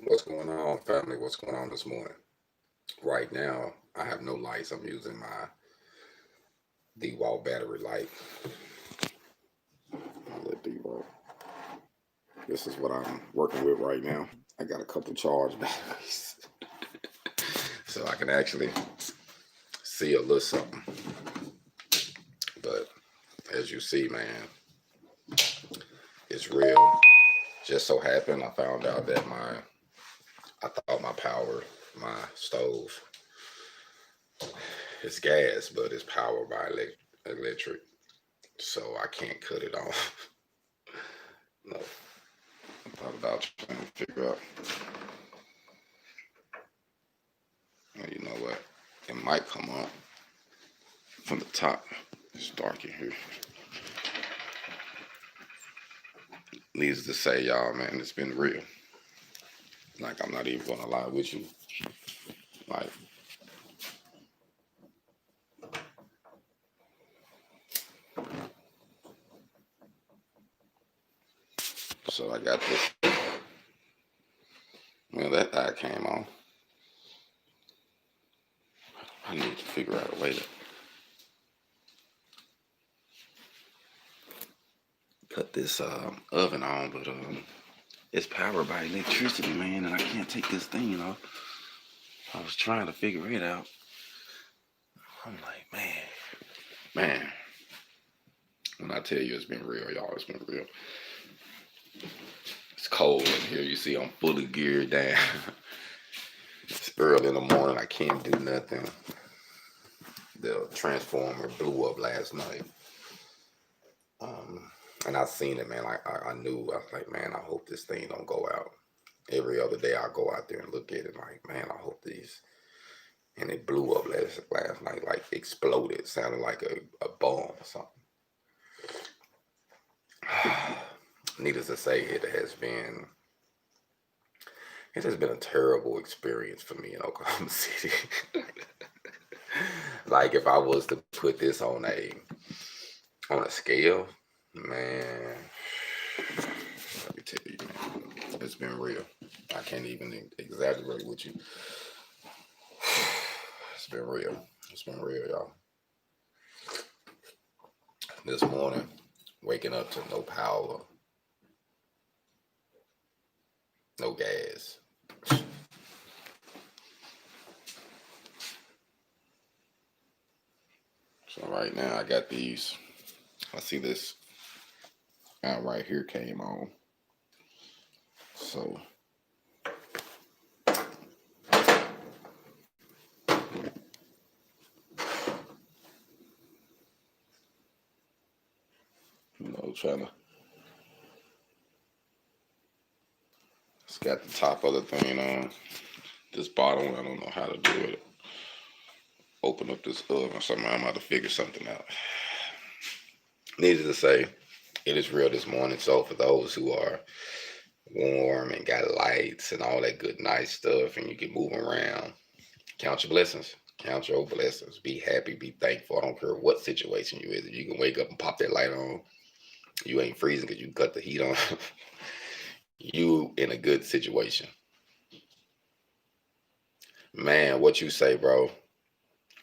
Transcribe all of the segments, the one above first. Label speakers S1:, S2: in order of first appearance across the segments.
S1: What's going on, family? What's going on this morning? Right now, I have no lights. I'm using my D-Wall battery light. My little D-Wall. This is what I'm working with right now. I got a couple charged batteries, so I can actually see a little something. But as you see, man, it's real. Just so happened I found out that I thought my stove, it's gas, but it's powered by electric, so I can't cut it off. No, I thought about trying to figure out. Well, you know what? It might come up from the top. It's dark in here. Needs to say, y'all, man, it's been real. Like, I'm not even gonna lie with you. Like, so I got this. Well, that eye came on. I need to figure out a way to put this oven on, but it's powered by electricity, man, and I can't take this thing off. I was trying to figure it out. I'm like, man. When I tell you it's been real, y'all, it's been real. It's cold in here. You see, I'm fully geared down. It's early in the morning. I can't do nothing. The transformer blew up last night. And I seen it, man. I knew. I was like, man, I hope this thing don't go out. Every other day I go out there and look at it like, man, I hope these. And it blew up last night, like exploded. Sounded like a bomb or something. Needless to say, it has been a terrible experience for me in Oklahoma City. Like if I was to put this on a scale, man, let me tell you, man, it's been real. I can't even exaggerate with you. It's been real. It's been real, y'all. This morning, waking up to no power, no gas. So right now I got these. I see this out right here came on. So trying to. It's got the top of the thing on. This bottom, I don't know how to do it. Open up this oven. Somehow I'm about to figure something out. Needless to say, it is real this morning. So for those who are warm and got lights and all that good nice stuff, and you can move around, count your blessings. Count your blessings. Be happy. Be thankful. I don't care what situation you is. If you can wake up and pop that light on, you ain't freezing because you cut the heat on. You in a good situation. Man, what you say, bro?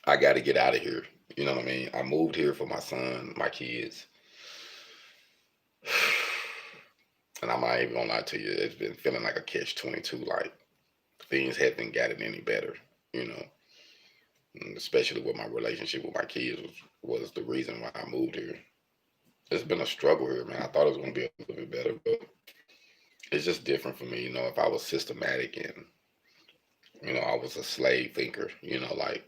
S1: I got to get out of here. You know what I mean? I moved here for my son, my kids. And I'm not even gonna lie to you, it's been feeling like a catch-22. Like things haven't gotten any better, you know. And especially with my relationship with my kids was the reason why I moved here. It's been a struggle here, man. I thought it was gonna be a little bit better, but it's just different for me. You know, if I was systematic and I was a slave thinker, like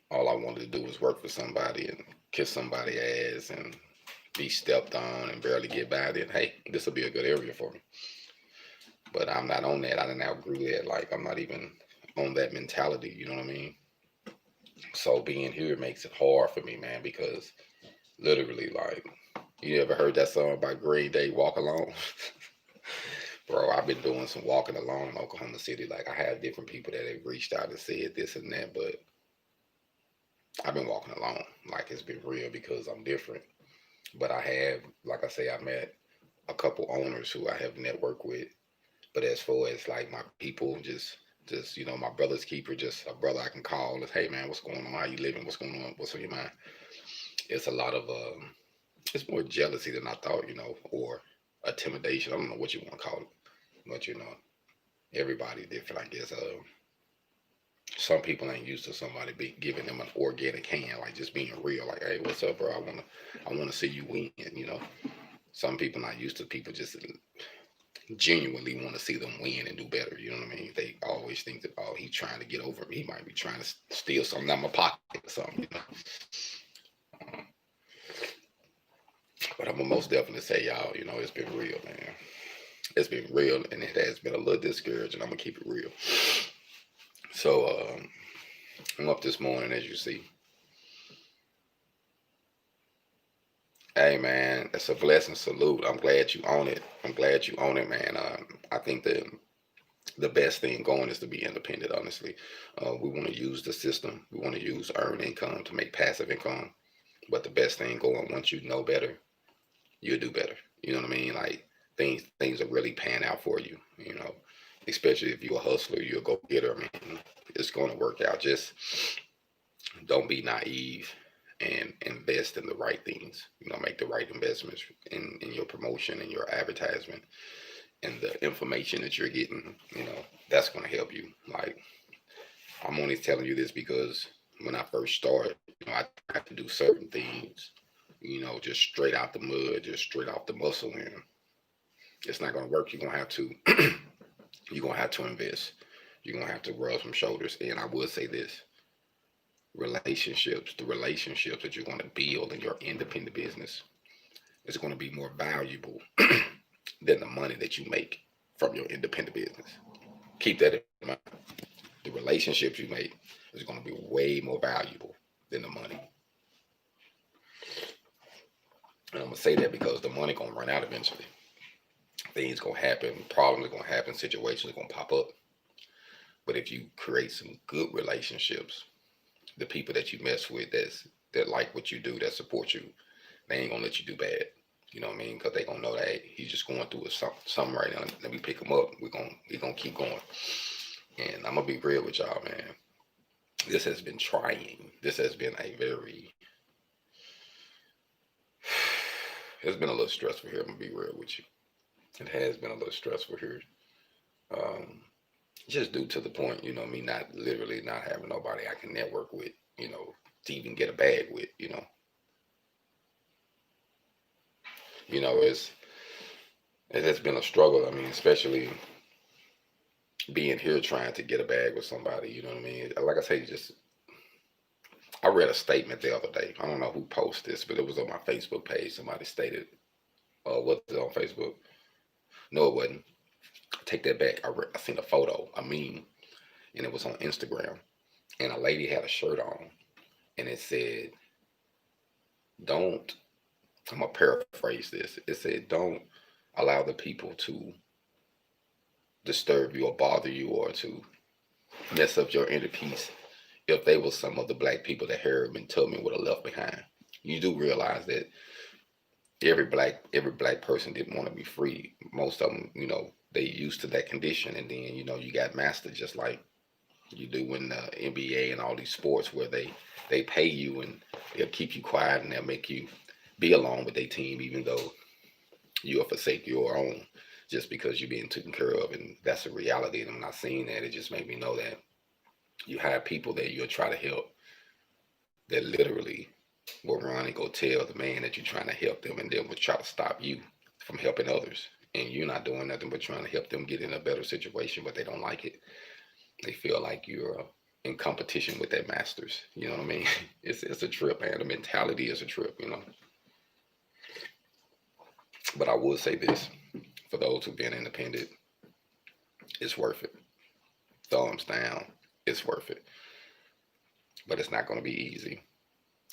S1: all I wanted to do was work for somebody and kiss somebody's ass and be stepped on and barely get by, then hey, this will be a good area for me. But I'm not on that. I didn't outgrew that. Like I'm not even on that mentality. You know what I mean? So being here makes it hard for me, man, because literally, like, you ever heard that song by Green Day, Walk Alone? Bro, I've been doing some walking alone in Oklahoma City. Like, I have different people that have reached out and said this and that, but I've been walking alone. Like, it's been real because I'm different. But I have, like I say, I met a couple owners who I have networked with But as far as like my people, just you know, my brother's keeper, just a brother I can call and, hey man, what's going on? How you living? What's going on? What's on your mind? It's a lot of it's more jealousy than I thought, you know, or intimidation. I don't know what you want to call it, but you know, everybody different, I guess. Some people ain't used to somebody be giving them an organic hand, like just being real, like, hey, what's up, bro? I wanna see you win, you know. Some people not used to people just genuinely want to see them win and do better. You know what I mean? They always think that, oh, he's trying to get over me. He might be trying to steal something out of my pocket or something, you know. Um, but I'm gonna most definitely say, y'all, you know, it's been real, man. It's been real, and it has been a little discouraging. I'm gonna keep it real. So I'm up this morning, as you see. Hey man, it's a blessing. Salute. I'm glad you own it. I'm glad you own it, man. I think the best thing going is to be independent. Honestly, we want to use the system. We want to use earned income to make passive income. But the best thing going, once you know better, you'll do better. You know what I mean? Like things are really pan out for you. You know, especially if you're a hustler, you're a go getter. I mean, it's going to work out. Just don't be naive and invest in the right things. You know, make the right investments in your promotion and your advertisement and the information that you're getting. You know, that's going to help you. Like, I'm only telling you this because when I first started, you know, I had to do certain things, you know, just straight out the mud, just straight off the muscle, and it's not going to work. You're going to have to you're going to have to invest. You're going to have to rub some shoulders. And I will say this, the relationships that you're going to build in your independent business is going to be more valuable than the money that you make from your independent business. Keep that in mind. The relationships you make is going to be way more valuable than the money. And I'm going to say that because the money going to run out eventually. Things going to happen, problems are going to happen, situations are going to pop up. But if you create some good relationships, the people that you mess with that like what you do, that support you, they ain't going to let you do bad. You know what I mean? Because they going to know that, hey, he's just going through something right now. Let me pick him up. We're going to keep going. And I'm going to be real with y'all, man. This has been trying. This has been it's been a little stressful here. I'm going to be real with you. It has been a little stressful here. Just due to the point, you know, me not having nobody I can network with, you know, to even get a bag with, you know. You know, it has been a struggle. I mean, especially being here trying to get a bag with somebody, you know what I mean? Like I say, I read a statement the other day. I don't know who posted this, but it was on my Facebook page. Somebody stated, was it on Facebook? No, it wasn't. Take that back. I seen a photo, a meme, and it was on Instagram. And a lady had a shirt on, and it said, don't, I'm going to paraphrase this. It said, don't allow the people to disturb you or bother you or to mess up your inner peace if they were some of the black people that Harriman Tubman would have left behind. You do realize that every black person didn't want to be free. Most of them, you know, they used to that condition, and then, you know, you got mastered just like you do in the NBA and all these sports where they pay you and they'll keep you quiet and they'll make you be alone with their team even though you'll forsake your own just because you're being taken care of. And that's a reality. And I'm not saying that. It just made me know that you have people that you'll try to help that literally will run and go tell the man that you're trying to help them, and then will try to stop you from helping others. And you're not doing nothing but trying to help them get in a better situation, but they don't like it. They feel like you're in competition with their masters. You know what I mean? It's a trip, man. The mentality is a trip, you know. But I will say this, for those who've been independent, it's worth it. Thumbs down, it's worth it. But it's not going to be easy.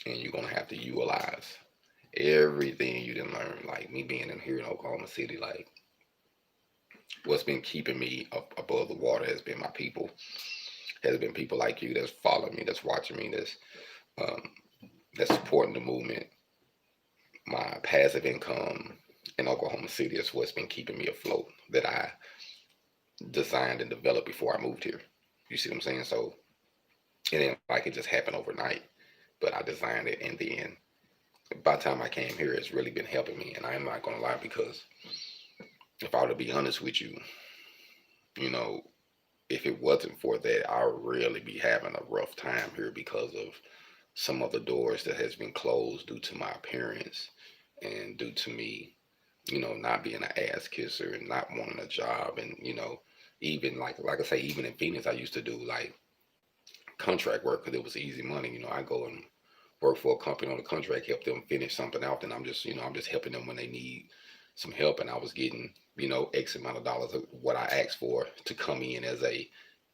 S1: And you're going to have to utilize everything you didn't learn. Like me being in here in Oklahoma City, like what's been keeping me up above the water has been my people. Has been people like you that's following me, that's watching me, that's supporting the movement. My passive income in Oklahoma City is what's been keeping me afloat. That designed and developed before I moved here. You see what I'm saying? So it ain't like it just happened overnight, but I designed it, and then by the time I came here, it's really been helping me. And I'm not gonna lie, because if I were to be honest with you, you know, if it wasn't for that, I would really be having a rough time here because of some of the doors that has been closed due to my appearance and due to me, not being an ass kisser and not wanting a job. And, even like I say, even in Phoenix, I used to do like contract work because it was easy money. I go and work for a company on a contract, help them finish something out, and I'm just helping them when they need some help. And I was getting, X amount of dollars of what I asked for to come in as a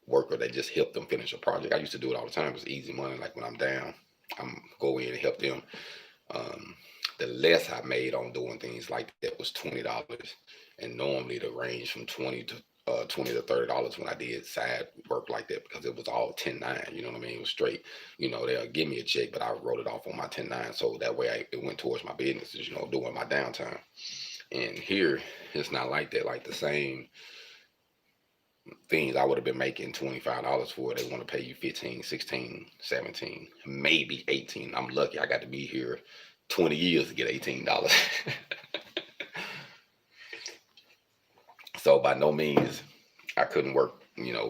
S1: worker that just helped them finish a project. I used to do it all the time. It was easy money. Like when I'm down, I'm go in and help them. Um, the less I made on doing things like that was $20, and normally the range from $20 to $30 when I did side work like that, because it was all 10-9. You know what I mean? It was straight. They'll give me a check, but I wrote it off on my 10-9, so that way it went towards my businesses. During my downtime. And here it's not like that. Like the same things I would have been making $25 for, they want to pay you 15, 16, 17, maybe 18. I'm lucky I got to be here 20 years to get $18. So by no means I couldn't work,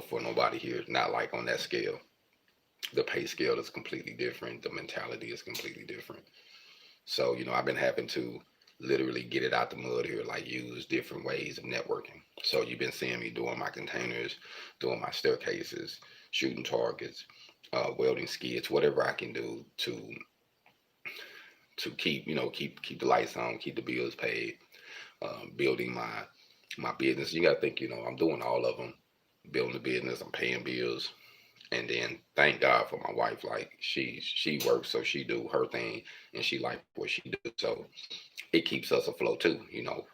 S1: for nobody here. Not like on that scale. The pay scale is completely different. The mentality is completely different. So, I've been having to literally get it out the mud here, like use different ways of networking. So you've been seeing me doing my containers, doing my staircases, shooting targets, welding skids, whatever I can do to keep, keep the lights on, keep the bills paid, building my business. You got to think, I'm doing all of them, building the business, I'm paying bills. And then thank God for my wife. Like she works, so she do her thing, and she like what she do. So it keeps us afloat too.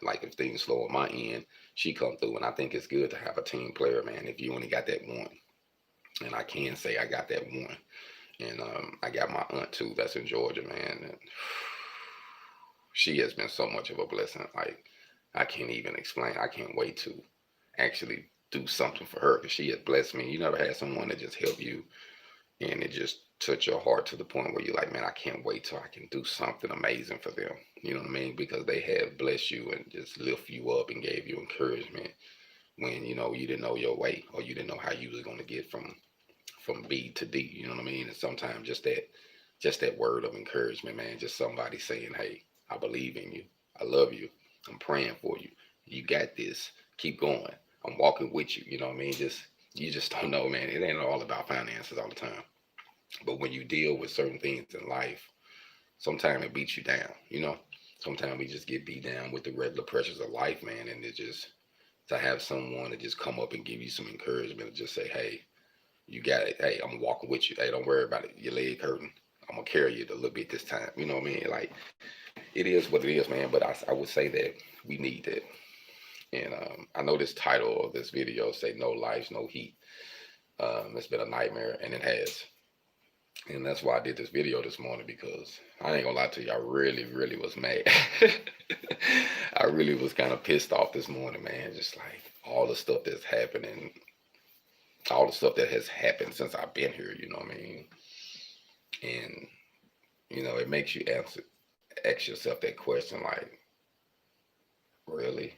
S1: Like if things slow on my end, she come through. And I think it's good to have a team player, man. If you only got that one, and I can say I got that one. And I got my aunt too, that's in Georgia, man. And she has been so much of a blessing. Like I can't even explain. I can't wait to actually do something for her, because she has blessed me. You never had someone that just help you and it just touch your heart to the point where you're like, man, I can't wait till I can do something amazing for them. You know what I mean? Because they have blessed you and just lift you up and gave you encouragement when, you didn't know your way, or you didn't know how you was going to get from B to D. You know what I mean? And sometimes just that word of encouragement, man, just somebody saying, hey, I believe in you. I love you. I'm praying for you. You got this. Keep going. I'm walking with you. You know what I mean? You just don't know, man. It ain't all about finances all the time. But when you deal with certain things in life, sometimes it beats you down, Sometimes we just get beat down with the regular pressures of life, man. And it just, to have someone to just come up and give you some encouragement and just say, hey, you got it. Hey, I'm walking with you. Hey, don't worry about it. Your leg hurting. I'm going to carry you a little bit this time. You know what I mean? Like, it is what it is, man. But I would say that we need that. And I know this title of this video say no lights, no heat. It's been a nightmare, and it has. And that's why I did this video this morning, because I ain't gonna lie to you, I really, really was mad. I really was kind of pissed off this morning, man. Just like all the stuff that's happening, all the stuff that has happened since I've been here, you know what I mean? And, it makes you ask yourself that question, like, really?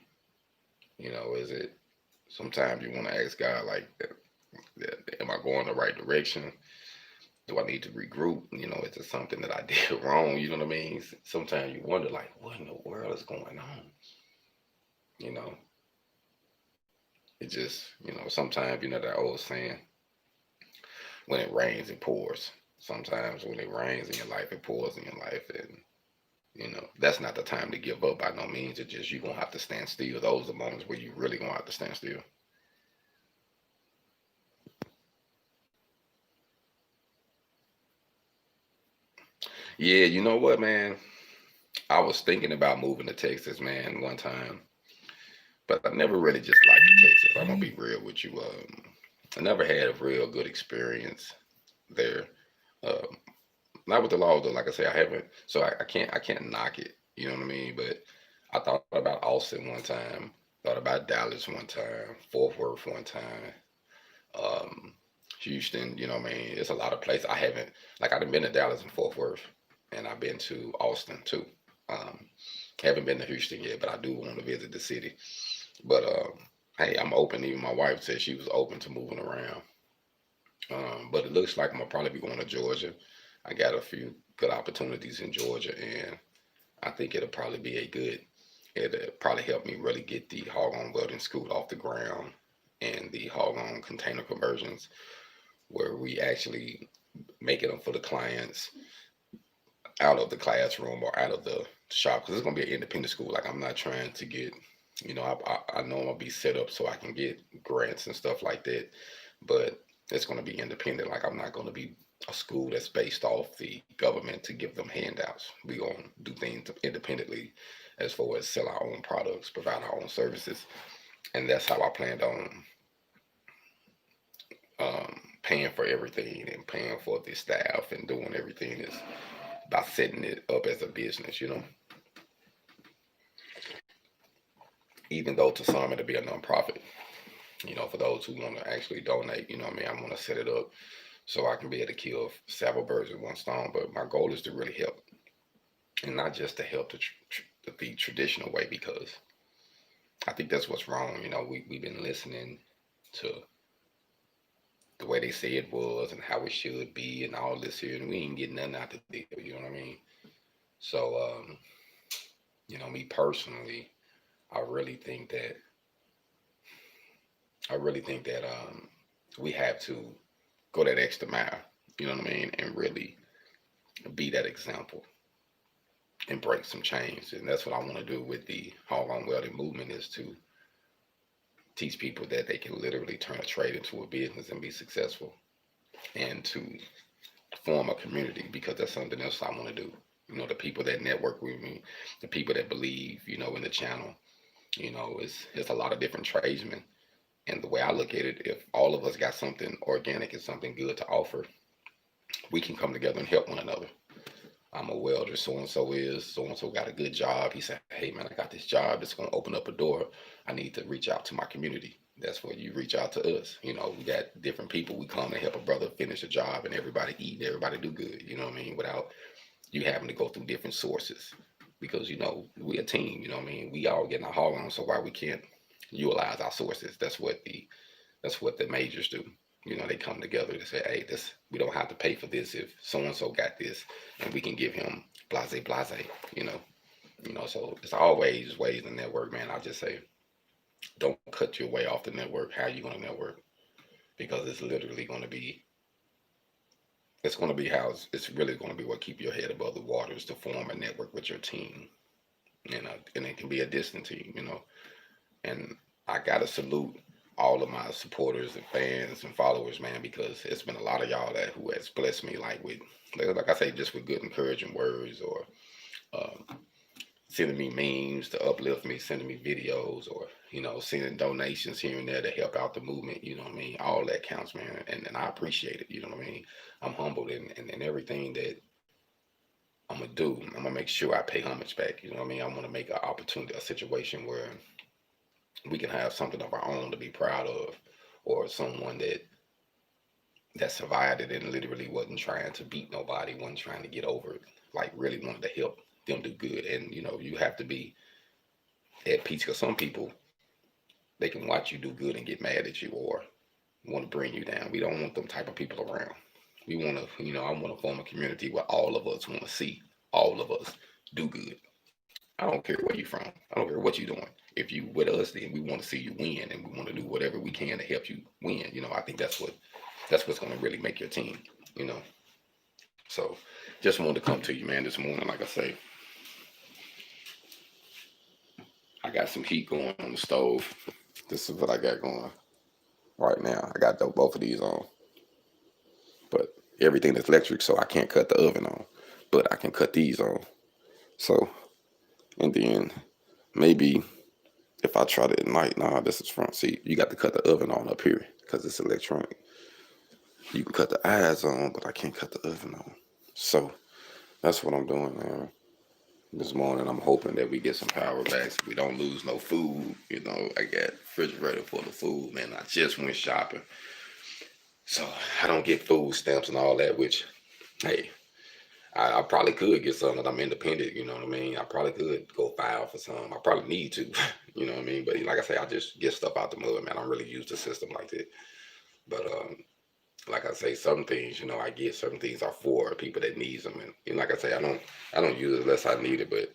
S1: Is it, sometimes you want to ask God, like, am I going the right direction? Do I need to regroup? Is it something that I did wrong? You know what I mean? Sometimes you wonder, like, what in the world is going on? It just, sometimes, that old saying, when it rains, it pours. Sometimes when it rains in your life, it pours in your life. And, that's not the time to give up by no means. It's just, you're going to have to stand still. Those are the moments where you really going to have to stand still. Yeah, you know what, man? I was thinking about moving to Texas, man, one time. But I never really just liked Texas. I'm going to be real with you. I never had a real good experience there. Um, Not with the law, though. Like I say, I haven't. So I can't knock it. You know what I mean? But I thought about Austin one time. Thought about Dallas one time, Fort Worth one time, um, Houston. You know what I mean? It's a lot of places I haven't. Like I've been to Dallas and Fort Worth, and I've been to Austin too. Um, haven't been to Houston yet, but I do want to visit the city. But hey, I'm open. Even my wife said she was open to moving around. But it looks like I'm gonna probably be going to Georgia. I got a few good opportunities in Georgia, and I think it'll probably be a good. It'll probably help me really get the HogOn Welding School off the ground and the HogOn container conversions, where we actually making them for the clients out of the classroom or out of the shop, because it's gonna be an independent school. Like I'm not trying to get, I know I'm gonna be set up so I can get grants and stuff like that, but it's gonna be independent. Like I'm not gonna be a school that's based off the government to give them handouts. We gonna do things independently, as far as sell our own products, provide our own services, and that's how I planned on paying for everything and paying for the staff and doing everything is by setting it up as a business, even though to some it'll be a nonprofit, for those who want to actually donate, what I mean? I want to set it up so I can be able to kill several birds with one stone. But my goal is to really help, and not just to help the traditional way, because I think that's what's wrong. We've been listening to the way they say it was and how it should be and all this here, and we ain't getting nothing out the deal, you know what I mean? So, me personally, I really think that we have to go that extra mile, you know what I mean, and really be that example and break some chains. And that's what I want to do with the HogOn Welding movement, is to teach people that they can literally turn a trade into a business and be successful, and to form a community, because that's something else I want to do. The people that network with me, the people that believe, in the channel, it's a lot of different tradesmen. And the way I look at it, if all of us got something organic and something good to offer, we can come together and help one another. I'm a welder, so-and-so got a good job. He said, hey man, I got this job that's going to open up a door. I need to reach out to my community. That's where you reach out to us. We got different people. We come to help a brother finish a job, and everybody eat, and everybody do good, you know what I mean? Without you having to go through different sources, because, we a team, you know what I mean? We all getting our haul on, so why we can't utilize our sources? That's what the majors do. They come together to say, hey, we don't have to pay for this if so-and-so got this, and we can give him blase, so it's always ways to network, man. I just say, don't cut your way off the network. How you going to network? Because it's literally going to be, it's really going to be what keep your head above the water, is to form a network with your team. And it can be a distant team, and I got to salute all of my supporters and fans and followers, man, because it's been a lot of y'all who has blessed me, like I say, just with good encouraging words, or sending me memes to uplift me, sending me videos, or sending donations here and there to help out the movement. You know what I mean? All that counts, man, and I appreciate it. You know what I mean? I'm humbled, and everything that I'm gonna do, I'm gonna make sure I pay homage back. You know what I mean? I want to make an opportunity, a situation where we can have something of our own to be proud of, or someone that survived it and literally wasn't trying to beat nobody, wasn't trying to get over it, like really wanted to help them do good. And you have to be at peace, because some people, they can watch you do good and get mad at you, or want to bring you down. We don't want them type of people around. We want to, I want to form a community where all of us want to see all of us do good. I don't care where you're from. I don't care what you're doing. If you with us, then we want to see you win, and we want to do whatever we can to help you win. I think that's what's going to really make your team. So just wanted to come to you, man, this morning. Like I say, I got some heat going on the stove. This is what I got going right now. I got both of these on, but everything is electric, so I can't cut the oven on, but I can cut these on. So, and then maybe if I try to ignite, this is front seat. You got to cut the oven on up here because it's electronic. You can cut the eyes on, but I can't cut the oven on. So that's what I'm doing, man. this morning. I'm hoping that we get some power back so we don't lose no food. You know, I got refrigerator full of food, man. I just went shopping. So I don't get food stamps and all that, which, hey, I probably could get some, that I'm independent, you know what I mean? I probably could go file for some. I probably need to, you know what I mean? But like I say, I just get stuff out the mud, man. I don't really use the system like that. But like I say, some things, you know, I get certain things are for people that needs them. And like I say, I don't use it unless I need it, but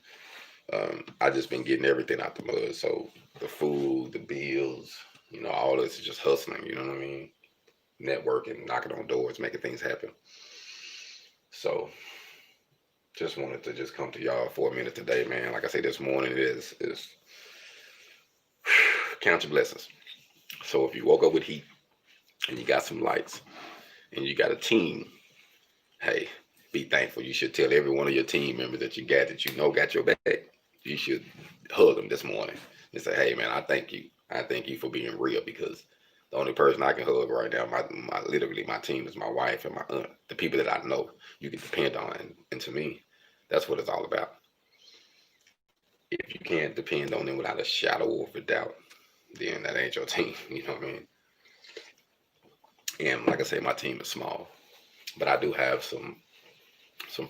S1: I just been getting everything out the mud. So the food, the bills, you know, all this is just hustling, you know what I mean? Networking, knocking on doors, making things happen. So just wanted to just come to y'all for a minute today, man. Like I say, this morning is count your blessings. So if you woke up with heat and you got some lights and you got a team, hey, be thankful. You should tell every one of your team members that you got, that you know got your back. You should hug them this morning and say, hey, man, I thank you. I thank you for being real, because the only person I can hug right now, literally my team, is my wife and my aunt, the people that I know you can depend on. And to me, that's what it's all about. If you can't depend on them without a shadow of a doubt, then that ain't your team. You know what I mean? And like I say, my team is small, but I do have some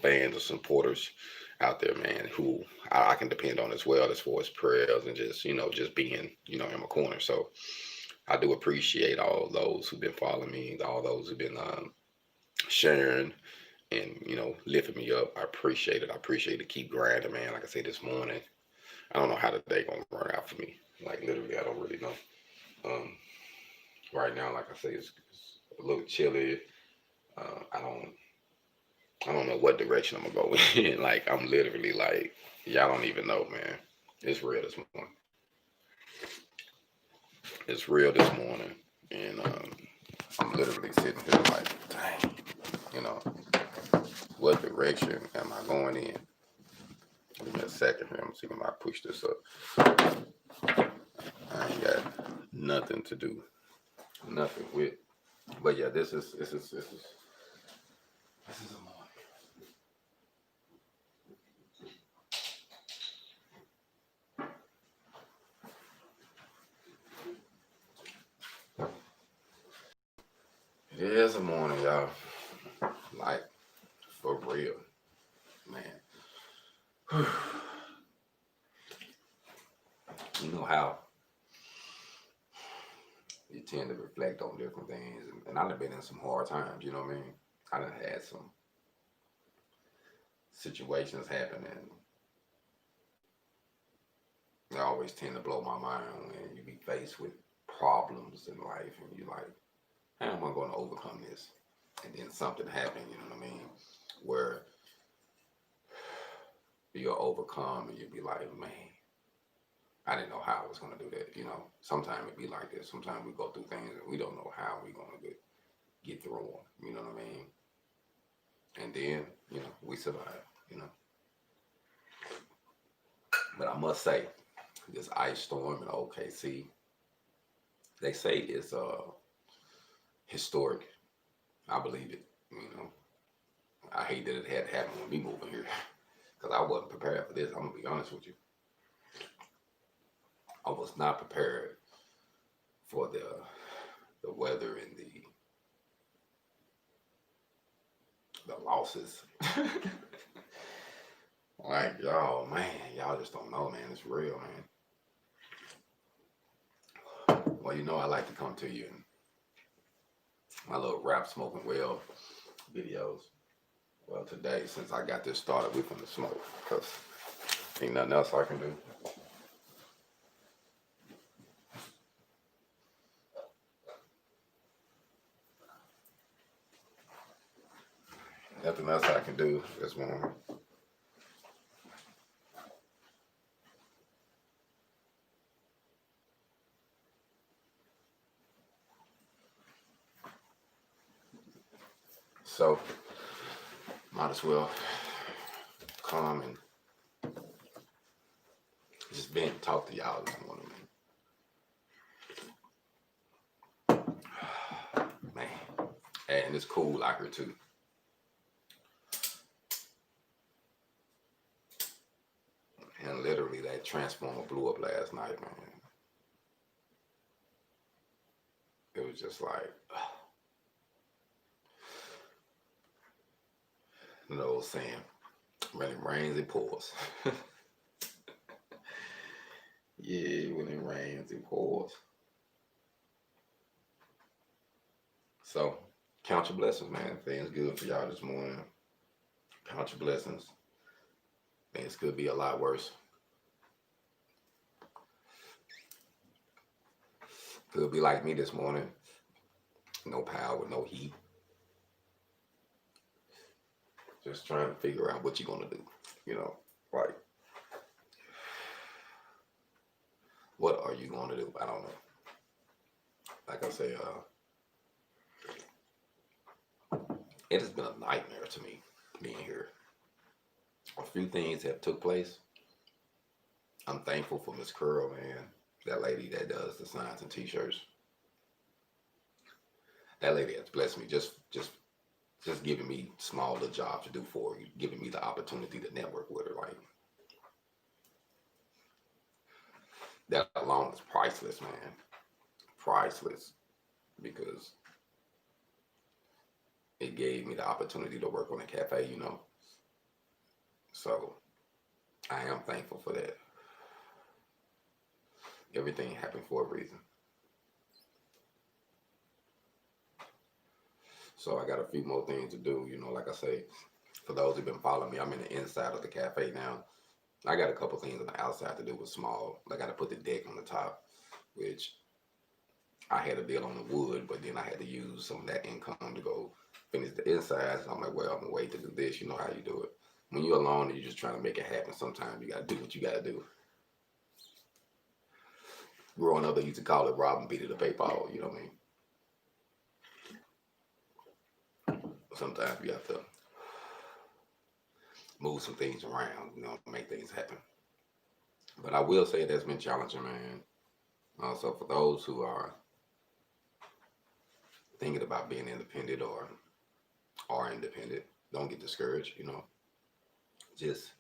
S1: fans or supporters out there, man, who I can depend on as well, as far as prayers and just, you know, just being, you know, in my corner. So I do appreciate all those who've been following me, all those who've been sharing and, you know, lifting me up. I appreciate it. I appreciate it. Keep grinding, man. Like I said this morning, I don't know how the day gonna run out for me. Like literally, I don't really know. Right now, like I say, it's a little chilly. I don't know what direction I'm gonna go in. Like I'm literally like, y'all don't even know, man. It's real this morning. It's real this morning, and I'm literally sitting here like, dang, you know, what direction am I going in? Give me a second here. I'm seeing if I push this up. I ain't got nothing to do, nothing with. But yeah, this is a morning. It is a morning, y'all. Like for real, man. You know how you tend to reflect on different things, and I've been in some hard times. You know what I mean? I done had some situations happen, and they always tend to blow my mind when you be faced with problems in life, and you're like, how am I going to overcome this? And then something happened, you know what I mean, where you'll overcome, and you'll be like, man, I didn't know how I was going to do that. You know, sometimes it be like this. Sometimes we go through things and we don't know how we're going to get through them. You know what I mean? And then, you know, we survive, you know. But I must say, this ice storm in OKC, they say it's historic. I believe it, you know. I hate that it had to happen with me moving here, because I wasn't prepared for this. I'm going to be honest with you. I was not prepared for the weather and the losses. Like, y'all, man, y'all just don't know, man. It's real, man. Well, you know, I like to come to you in my little rap smoking well videos. Well, today, since I got this started, we're gonna smoke, because ain't nothing else I can do. Nothing else I can do this morning. So, might as well come and just vent, talk to y'all this morning, man. And it's cool out here too. that transformer blew up last night, man. It was just like, you know, saying, when it rains, it pours. Yeah, when it rains, it pours. So, count your blessings, man. Things good for y'all this morning. Count your blessings. Things could be a lot worse. Could be like me this morning. No power, no heat. Just trying to figure out what you're gonna do. You know, like, what are you gonna do? I don't know. Like I say, it has been a nightmare to me being here. A few things have took place. I'm thankful for Miss Curl, man. That lady that does the signs and t-shirts. That lady has blessed me. Just giving me small little jobs to do for her, giving me the opportunity to network with her. Like, that alone is priceless, man. Priceless. Because it gave me the opportunity to work on a cafe, you know. So I am thankful for that. Everything happened for a reason. So I got a few more things to do, you know. Like I say, for those who've been following me, I'm in the inside of the cafe now. I got a couple things on the outside to do with small. I got to put the deck on the top, which I had a deal on the wood, but then I had to use some of that income to go finish the inside. So I'm like, well, I'm gonna wait to do this. You know how you do it. When you're alone and you're just trying to make it happen, sometimes you gotta do what you gotta do. Growing up, they used to call it robbing Peter to pay Paul. You know what I mean? Sometimes you have to move some things around, you know, make things happen. But I will say that's been challenging, man. Also, for those who are thinking about being independent or are independent, don't get discouraged, you know. Just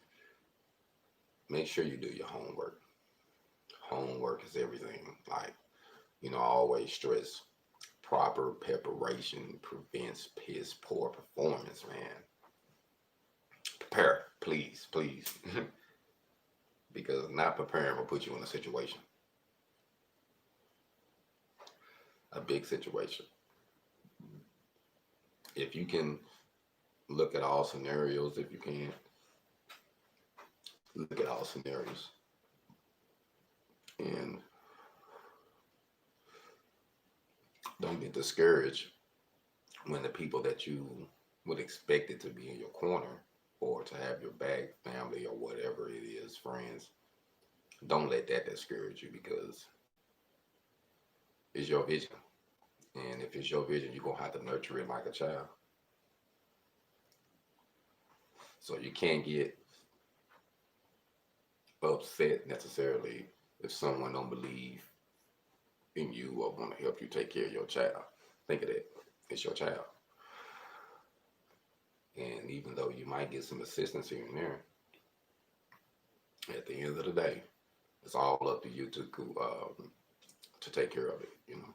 S1: make sure you do your homework. Homework is everything. Like, you know, I always stress proper preparation prevents piss poor performance, man. Prepare, please, please. Because not preparing will put you in a situation. A big situation. If you can look at all scenarios, if you can, look at all scenarios. And don't get discouraged when the people that you would expect it to be in your corner or to have your back, family or whatever it is, friends, don't let that discourage you, because it's your vision. And if it's your vision, you're going to have to nurture it like a child. So you can't get upset necessarily if someone don't believe in you or want to help you take care of your child. Think of that. It's your child. And even though you might get some assistance here and there, at the end of the day, it's all up to you to take care of it, you know.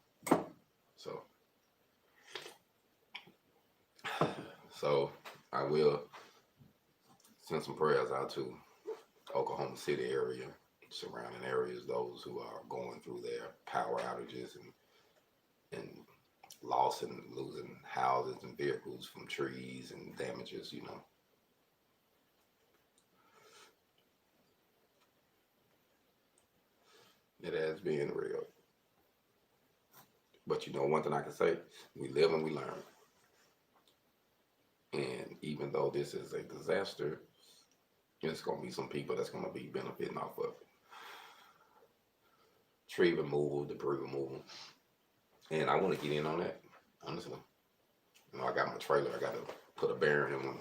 S1: So I will send some prayers out to Oklahoma City area, surrounding areas, those who are going through their power outages and loss and losing houses and vehicles from trees and damages, you know. It has been real. But you know, one thing I can say, we live and we learn. And even though this is a disaster, there's going to be some people that's going to be benefiting off of it. Tree removal, debris removal. And I want to get in on that, honestly. You know, I got my trailer. I got to put a bearing in one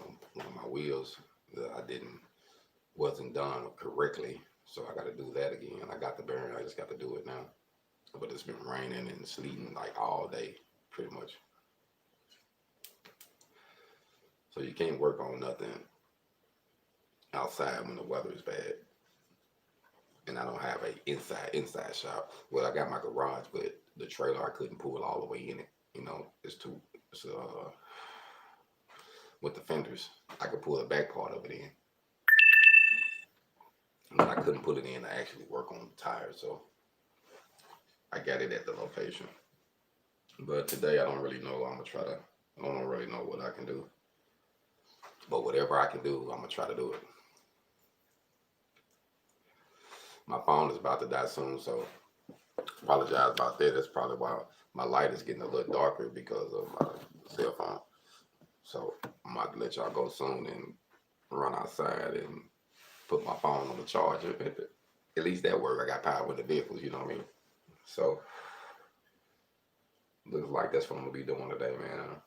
S1: of my wheels that wasn't done correctly. So I got to do that again. I got the bearing. I just got to do it now. But it's been raining and sleeting like all day, pretty much. So you can't work on nothing outside when the weather is bad. and I don't have a inside shop. Well, I got my garage, but the trailer I couldn't pull all the way in it. You know, it's with the fenders, I could pull the back part of it in, but I couldn't put it in to actually work on the tires. So I got it at the location. But today I don't really know. I don't really know what I can do. But whatever I can do, I'm gonna try to do it. My phone is about to die soon, so apologize about that. That's probably why my light is getting a little darker because of my cell phone. So I'm about to let y'all go soon and run outside and put my phone on the charger. At least that work. I got power with the vehicles, you know what I mean? So looks like that's what I'm gonna be doing today, man.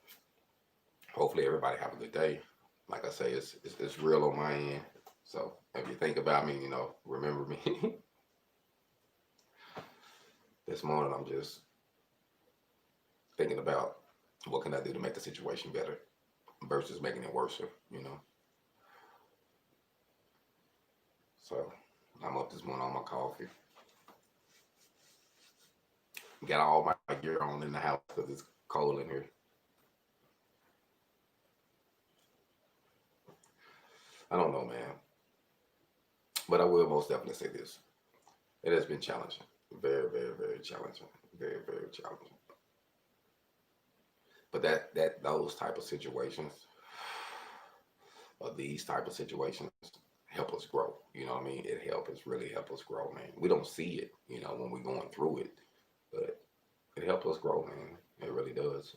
S1: Hopefully everybody have a good day. Like I say, it's real on my end. So if you think about me, you know, remember me. This morning I'm just thinking about what can I do to make the situation better versus making it worse, you know. So I'm up this morning on my coffee. Got all my gear on in the house because it's cold in here. I don't know, man. But I will most definitely say this. It has been challenging. Very, very, very challenging. Very, very challenging. But those type of situations, or these type of situations, help us grow. You know what I mean? It's really help us grow, man. We don't see it, you know, when we're going through it, but it helps us grow, man. It really does.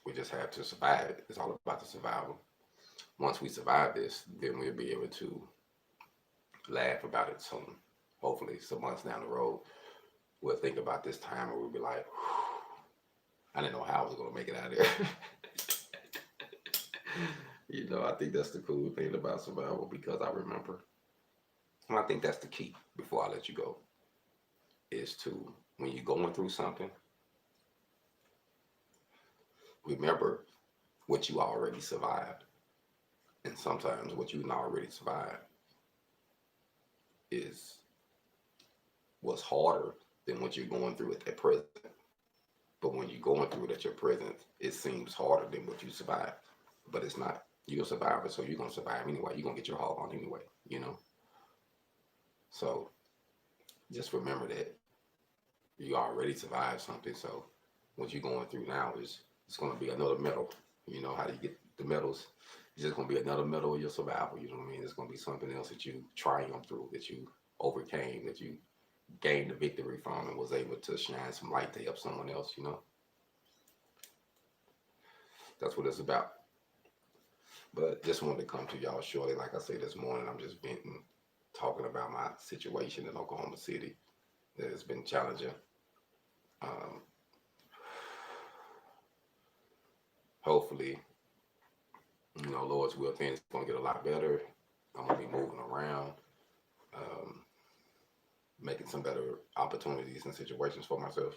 S1: We just have to survive it. It's all about the survival. Once we survive this, then we'll be able to laugh about it soon. Hopefully, some months down the road, we'll think about this time and we'll be like, I didn't know how I was going to make it out of there. You know, I think that's the cool thing about survival because I remember. And I think that's the key before I let you go is to, when you're going through something, remember what you already survived. And sometimes what you already survived is what's harder than what you're going through at that present. But when you're going through it at your present, it seems harder than what you survived. But it's not. You're a survivor, so you're going to survive anyway. You're going to get your hog on anyway, you know? So just remember that you already survived something. So what you're going through now is it's going to be another medal. You know how do you get the medals? It's just going to be another medal of your survival. You know what I mean? It's going to be something else that you triumphed through, that you overcame, that you gained the victory from and was able to shine some light to help someone else, you know? That's what it's about. But just wanted to come to y'all shortly. Like I said this morning, I'm just venting, talking about my situation in Oklahoma City. That has been challenging. Hopefully, you know, Lord's will, things are going to get a lot better. I'm going to be moving around, making some better opportunities and situations for myself.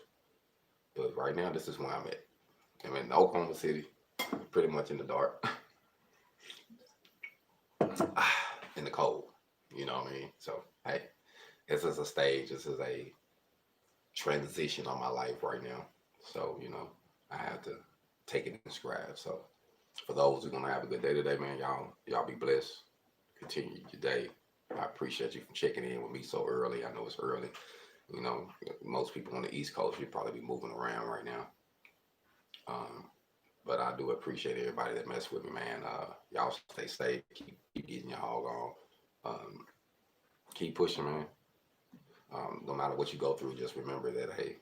S1: But right now, this is where I'm at. I'm in Oklahoma City, pretty much in the dark, in the cold. You know what I mean? So, hey, this is a stage. This is a transition on my life right now. So, you know, I have to take it in stride. So, for those who are going to have a good day today, man, y'all be blessed. Continue your day. I appreciate you for checking in with me so early. I know it's early. You know, most people on the East Coast, you'd probably be moving around right now. But I do appreciate everybody that mess with me, man. Y'all stay safe. Keep getting your hog on. Keep pushing, man. No matter what you go through, just remember that, hey,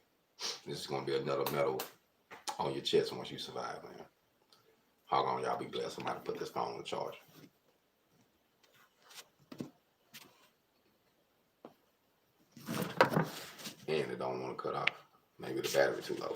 S1: this is going to be another medal on your chest once you survive, man. Hog on, y'all be blessed. I'm about to put this phone on charge. And it don't want to cut off. Maybe the battery too low.